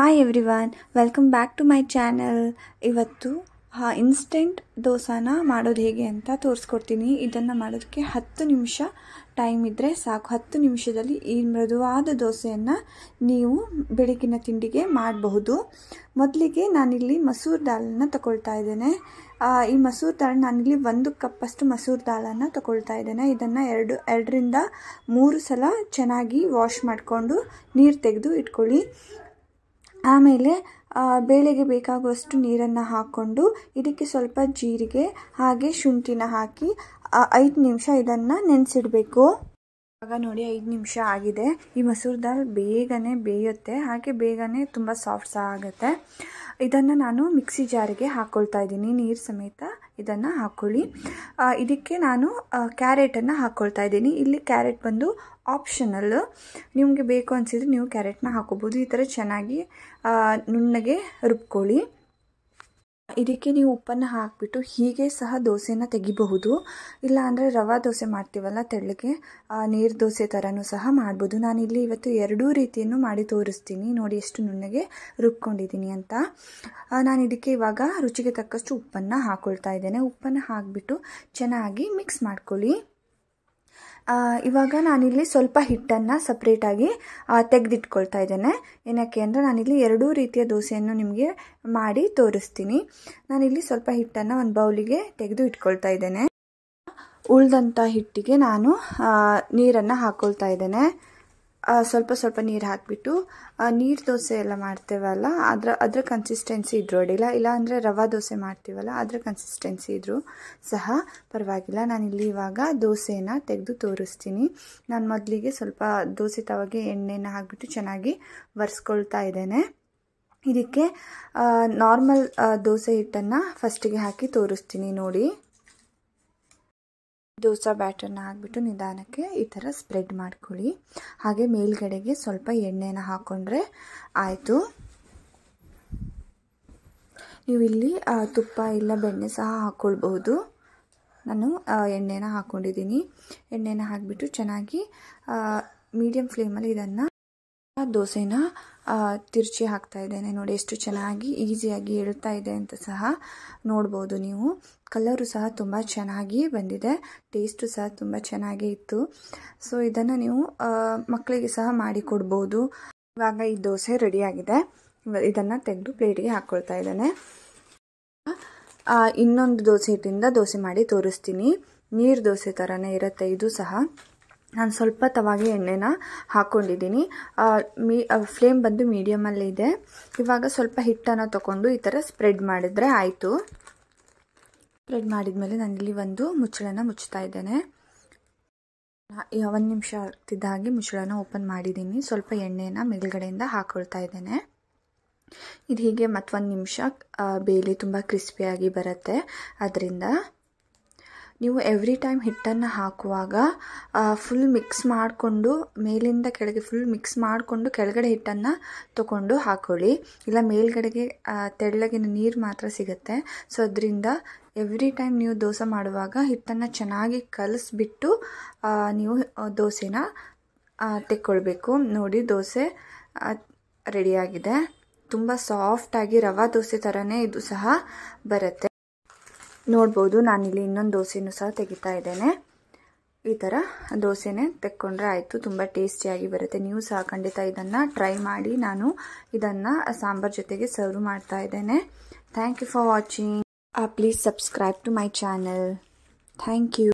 Hi everyone, welcome back to my channel. ಇವತ್ತು instant ದೋಸಾನ ಮಾಡೋದು ಹೇಗೆ ಅಂತ ತೋರಿಸ್ಕೊಡ್ತೀನಿ. ಇದನ್ನು ಮಾಡೋದಕ್ಕೆ 10 ನಿಮಿಷ ಟೈಮ್ ಇದ್ದರೆ ಸಾಕು. 10 ನಿಮಿಷದಲ್ಲಿ ಈ ಮೃದುವಾದ ದೋಸೆಯನ್ನು ನೀವು ಬೆಳಗಿನ ತಿಂಡಿಗೆ ಮಾಡಬಹುದು. ಮೊದಲಿಗೆ ನಾನಿಲ್ಲಿ ಮಸೂರ್ ದಾಲನ್ನು ತಗೊಳ್ತಾ ಇದ್ದೇನೆ. ಈ ಮಸೂರ್ ದಾಲ್ ನಾನಿಲ್ಲಿ 1 ಕಪ್ಪಷ್ಟು ಮಸೂರ್ ದಾಲನ್ನು ತಗೊಳ್ತಾ ಇದ್ದೇನೆ. ಇದನ್ನು 2ರಿಂದ 3 ಸಲ ಚೆನ್ನಾಗಿ ವಾಶ್ ಮಾಡಿಕೊಂಡು ನೀರು ತೆಗೆದು ಇಟ್ಕೊಳ್ಳಿ. ಆಮೇಲೆ ಬೇಳೆಗೆ ಬೇಕಾಗುವಷ್ಟು ನೀರನ್ನು ಹಾಕ್ಕೊಂಡು ಇದಕ್ಕೆ ಸ್ವಲ್ಪ ಜೀರಿಗೆ ಹಾಗೆ ಶುಂಠಿನ ಹಾಕಿ 5 ನಿಮಿಷ ಇದನ್ನು ನೆನೆಸಿಡಬೇಕು. ಇವಾಗ ನೋಡಿ 5 ನಿಮಿಷ ಆಗಿದೆ. ಈ ಮಸೂರ್ ದಾಲ್ ಬೇಗನೆ ಬೇಯುತ್ತೆ, ಹಾಗೆ ಬೇಗನೆ ತುಂಬ ಸಾಫ್ಟ್ ಸಹ ಆಗುತ್ತೆ. ಇದನ್ನು ನಾನು ಮಿಕ್ಸಿ ಜಾರಿಗೆ ಹಾಕ್ಕೊಳ್ತಾ ಇದ್ದೀನಿ. ನೀರು ಸಮೇತ ಇದನ್ನು ಹಾಕ್ಕೊಳ್ಳಿ. ಇದಕ್ಕೆ ನಾನು ಕ್ಯಾರೆಟನ್ನು ಹಾಕ್ಕೊಳ್ತಾ ಇದ್ದೀನಿ. ಇಲ್ಲಿ ಕ್ಯಾರೆಟ್ ಬಂದು ಆಪ್ಷನಲ್, ನಿಮಗೆ ಬೇಕು ಅನಿಸಿದ್ರೆ ನೀವು ಕ್ಯಾರೆಟ್ನ ಹಾಕೋಬೋದು. ಈ ಥರ ಚೆನ್ನಾಗಿ ನುಣ್ಣಗೆ ರುಬ್ಕೊಳ್ಳಿ. ಇದಕ್ಕೆ ನೀವು ಉಪ್ಪನ್ನು ಹಾಕಿಬಿಟ್ಟು ಹೀಗೆ ಸಹ ದೋಸೆನ ತೆಗಿಬಹುದು. ಇಲ್ಲ ಅಂದರೆ ರವಾ ದೋಸೆ ಮಾಡ್ತೀವಲ್ಲ ತೆಳ್ಳಗೆ, ನೀರು ದೋಸೆ ಥರನೂ ಸಹ ಮಾಡ್ಬೋದು. ನಾನಿಲ್ಲಿ ಇವತ್ತು 2 ರೀತಿಯನ್ನು ಮಾಡಿ ತೋರಿಸ್ತೀನಿ. ನೋಡಿ ಎಷ್ಟು ನುಣ್ಣಗೆ ರುಬ್ಕೊಂಡಿದ್ದೀನಿ ಅಂತ. ನಾನು ಇದಕ್ಕೆ ಇವಾಗ ರುಚಿಗೆ ತಕ್ಕಷ್ಟು ಉಪ್ಪನ್ನು ಹಾಕ್ಕೊಳ್ತಾ ಇದ್ದೇನೆ. ಉಪ್ಪನ್ನು ಹಾಕಿಬಿಟ್ಟು ಚೆನ್ನಾಗಿ ಮಿಕ್ಸ್ ಮಾಡ್ಕೊಳ್ಳಿ. ಇವಾಗ ನಾನಿಲ್ಲಿ ಸ್ವಲ್ಪ ಹಿಟ್ಟನ್ನು ಸಪ್ರೇಟಾಗಿ ತೆಗೆದಿಟ್ಕೊಳ್ತಾ ಇದ್ದೇನೆ. ಏನಕ್ಕೆ ಅಂದರೆ ನಾನಿಲ್ಲಿ 2 ರೀತಿಯ ದೋಸೆಯನ್ನು ನಿಮಗೆ ಮಾಡಿ ತೋರಿಸ್ತೀನಿ. ನಾನಿಲ್ಲಿ ಸ್ವಲ್ಪ ಹಿಟ್ಟನ್ನು ಒಂದು ಬೌಲಿಗೆ ತೆಗೆದು ಇಟ್ಕೊಳ್ತಾ ಇದ್ದೇನೆ. ಉಳಿದಂಥ ಹಿಟ್ಟಿಗೆ ನಾನು ನೀರನ್ನು ಹಾಕ್ಕೊಳ್ತಾ ಇದ್ದೇನೆ. ಸ್ವಲ್ಪ ನೀರು ಹಾಕಿಬಿಟ್ಟು ನೀರು ದೋಸೆ ಎಲ್ಲ ಮಾಡ್ತೇವಲ್ಲ ಅದರ ಕನ್ಸಿಸ್ಟೆನ್ಸಿ ಇದ್ರೂ ಅಡ್ಡಿಲ್ಲ. ಇಲ್ಲ ಅಂದರೆ ರವಾ ದೋಸೆ ಮಾಡ್ತೀವಲ್ಲ ಅದರ ಕನ್ಸಿಸ್ಟೆನ್ಸಿ ಇದ್ರೂ ಸಹ ಪರವಾಗಿಲ್ಲ. ನಾನಿಲ್ಲಿ ಇವಾಗ ದೋಸೆನ ತೆಗೆದು ತೋರಿಸ್ತೀನಿ. ನಾನು ಮೊದಲಿಗೆ ಸ್ವಲ್ಪ ದೋಸೆ ತವಾಗೆ ಎಣ್ಣೆನ ಹಾಕಿಬಿಟ್ಟು ಚೆನ್ನಾಗಿ ಒರೆಸ್ಕೊಳ್ತಾ ಇದ್ದೇನೆ. ಇದಕ್ಕೆ ನಾರ್ಮಲ್ ದೋಸೆ ಹಿಟ್ಟನ್ನು ಫಸ್ಟಿಗೆ ಹಾಕಿ ತೋರಿಸ್ತೀನಿ ನೋಡಿ. ದೋಸೆ ಬ್ಯಾಟರ್ನ ಹಾಕಿಬಿಟ್ಟು ನಿಧಾನಕ್ಕೆ ಈ ಥರ ಸ್ಪ್ರೆಡ್ ಮಾಡ್ಕೊಳ್ಳಿ. ಹಾಗೆ ಮೇಲ್ಗಡೆಗೆ ಸ್ವಲ್ಪ ಎಣ್ಣೆನ ಹಾಕ್ಕೊಂಡ್ರೆ ಆಯಿತು. ನೀವು ಇಲ್ಲಿ ತುಪ್ಪ ಇಲ್ಲ ಬೆಣ್ಣೆ ಸಹ ಹಾಕ್ಕೊಳ್ಬಹುದು. ನಾನು ಎಣ್ಣೆನ ಹಾಕ್ಕೊಂಡಿದ್ದೀನಿ. ಎಣ್ಣೆನ ಹಾಕಿಬಿಟ್ಟು ಚೆನ್ನಾಗಿ ಮೀಡಿಯಮ್ ಫ್ಲೇಮಲ್ಲಿ ಇದನ್ನು ದೋಸೆನ ತಿರುಚಿ ಹಾಕ್ತಾ ಇದ್ದೇನೆ. ನೋಡಿ ಎಷ್ಟು ಚೆನ್ನಾಗಿ ಈಸಿಯಾಗಿ ಏಳ್ತಾ ಇದೆ ಅಂತ ಸಹ ನೋಡ್ಬೋದು ನೀವು. ಕಲರು ಸಹ ತುಂಬ ಚೆನ್ನಾಗಿ ಬಂದಿದೆ, ಟೇಸ್ಟು ಸಹ ತುಂಬ ಚೆನ್ನಾಗೇ ಇತ್ತು. ಸೊ ಇದನ್ನು ನೀವು ಮಕ್ಕಳಿಗೆ ಸಹ ಮಾಡಿ ಕೊಡ್ಬೋದು. ಇವಾಗ ಈ ದೋಸೆ ರೆಡಿಯಾಗಿದೆ. ಇದನ್ನು ತೆಗೆದು ಪ್ಲೇಟಿಗೆ ಹಾಕ್ಕೊಳ್ತಾ ಇದ್ದೇನೆ. ಇನ್ನೊಂದು ದೋಸೆ ಹಿಟ್ಟಿಂದ ದೋಸೆ ಮಾಡಿ ತೋರಿಸ್ತೀನಿ. ನೀರು ದೋಸೆ ಥರನೇ ಇರುತ್ತೆ ಇದು ಸಹ. ನಾನು ಸ್ವಲ್ಪ ತವಾಗೆ ಎಣ್ಣೆನ ಹಾಕ್ಕೊಂಡಿದ್ದೀನಿ. ಫ್ಲೇಮ್ ಬಂದು ಮೀಡಿಯಮಲ್ಲಿ ಇದೆ. ಇವಾಗ ಸ್ವಲ್ಪ ಹಿಟ್ಟನ್ನು ತಗೊಂಡು ಈ ಥರ ಸ್ಪ್ರೆಡ್ ಮಾಡಿದರೆ ಆಯಿತು. ಸ್ಪ್ರೆಡ್ ಮಾಡಿದ್ಮೇಲೆ ನಾನಿಲ್ಲಿ ಒಂದು ಮುಚ್ಚಳನ ಮುಚ್ತಾ ಇದ್ದೇನೆ. 1 ನಿಮಿಷ ಆಗ್ತಿದ್ದ ಹಾಗೆ ಮುಚ್ಚಳನ ಓಪನ್ ಮಾಡಿದ್ದೀನಿ. ಸ್ವಲ್ಪ ಎಣ್ಣೆನ ಮೇಲ್ಗಡೆಯಿಂದ ಹಾಕ್ಕೊಳ್ತಾ ಇದ್ದೇನೆ. ಇದು ಹೀಗೆ ಮತ್ತೊಂದು ನಿಮಿಷ ಬೇಳೆ ತುಂಬ ಕ್ರಿಸ್ಪಿಯಾಗಿ ಬರುತ್ತೆ. ಅದರಿಂದ ನೀವು ಎವ್ರಿ ಟೈಮ್ ಹಿಟ್ಟನ್ನು ಹಾಕುವಾಗ ಫುಲ್ ಮಿಕ್ಸ್ ಮಾಡಿಕೊಂಡು ಮೇಲಿಂದ ಕೆಳಗೆ ಫುಲ್ ಮಿಕ್ಸ್ ಮಾಡಿಕೊಂಡು ಕೆಳಗಡೆ ಹಿಟ್ಟನ್ನು ತಗೊಂಡು ಹಾಕ್ಕೊಳ್ಳಿ. ಇಲ್ಲ ಮೇಲ್ಗಡೆಗೆ ತೆಳ್ಳಗಿನ ನೀರು ಮಾತ್ರ ಸಿಗುತ್ತೆ. ಸೊ ಅದರಿಂದ ಎವ್ರಿ ಟೈಮ್ ನೀವು ದೋಸೆ ಮಾಡುವಾಗ ಹಿಟ್ಟನ್ನು ಚೆನ್ನಾಗಿ ಕಲಿಸ್ಬಿಟ್ಟು ನೀವು ದೋಸೆನ ತೆಕ್ಕೊಳ್ಬೇಕು. ನೋಡಿ ದೋಸೆ ರೆಡಿಯಾಗಿದೆ. ತುಂಬ ಸಾಫ್ಟಾಗಿ ರವಾ ದೋಸೆ ಥರನೇ ಇದು ಸಹ ಬರುತ್ತೆ. ನೋಡ್ಬೋದು ನಾನಿಲ್ಲಿ ಇನ್ನೊಂದು ದೋಸೆನೂ ಸಹ ತೆಗಿತಾ ಇದ್ದೇನೆ. ಈ ಥರ ದೋಸೆನೇ ತೆಕ್ಕೊಂಡ್ರೆ ಆಯಿತು. ತುಂಬ ಟೇಸ್ಟಿಯಾಗಿ ಬರುತ್ತೆ. ನೀವು ಸಹ ಖಂಡಿತ ಇದನ್ನು ಟ್ರೈ ಮಾಡಿ. ನಾನು ಇದನ್ನು ಸಾಂಬಾರ್ ಜೊತೆಗೆ ಸರ್ವ್ ಮಾಡ್ತಾ ಇದ್ದೇನೆ. Thank you for watching. Please subscribe to my channel. Thank you.